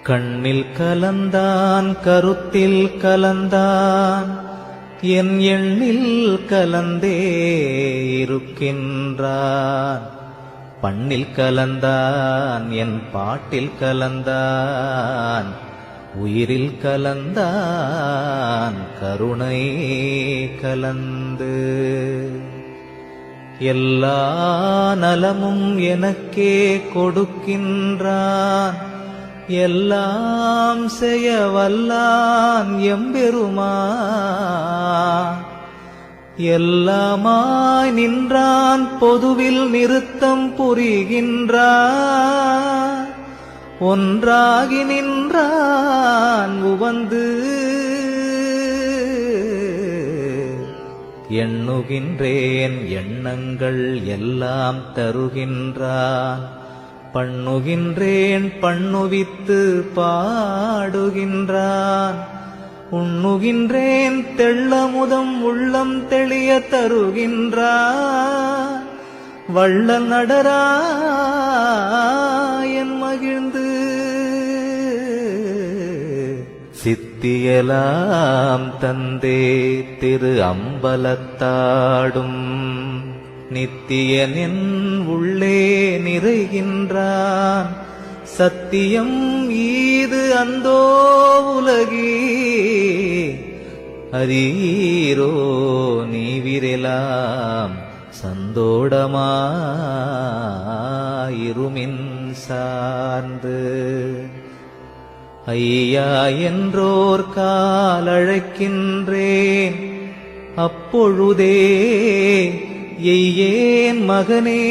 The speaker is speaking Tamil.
கண்ணில் கலந்தான் கருத்தில் கலந்தான் என் எண்ணில் கலந்தே இருக்கின்றான். பண்ணில் கலந்தான் என் பாட்டில் கலந்தான் உயிரில் கலந்தான் கருணை கலந்து. எல்லா நலமும் எனக்கே கொடுக்கின்றான் எல்லாம் செய்ய வல்லான் எம்பெருமான். எல்லாமாய் நின்றான் பொதுவில் நிறுத்தம் புரிகின்றான். ஒன்றாகி நின்றான் உவந்து எண்ணுகின்றேன் எண்ணங்கள் எல்லாம் தருகின்றான். பண்ணுகின்றேன் பண்ணுவித்து பாடுகின்றான். உண்ணுகின்றேன் தெள்ளமுதம் உள்ளம் தெளிய தருகின்றான். வள்ளல் நடராயன் மகிழ்ந்து சித்தியலாம் தந்தே திரு அம்பலத்தாடும் நித்தியனின் உள்ளே நிறைகின்றான். சத்தியம் ஈது அந்தோ உலகி அரீரோ நீவிரெலாம் சந்தோடமாயிருமின் சார்ந்து. ஐயா என்றோர் காலழைக்கின்றேன் அப்பொழுதே எய்யேன் மகனே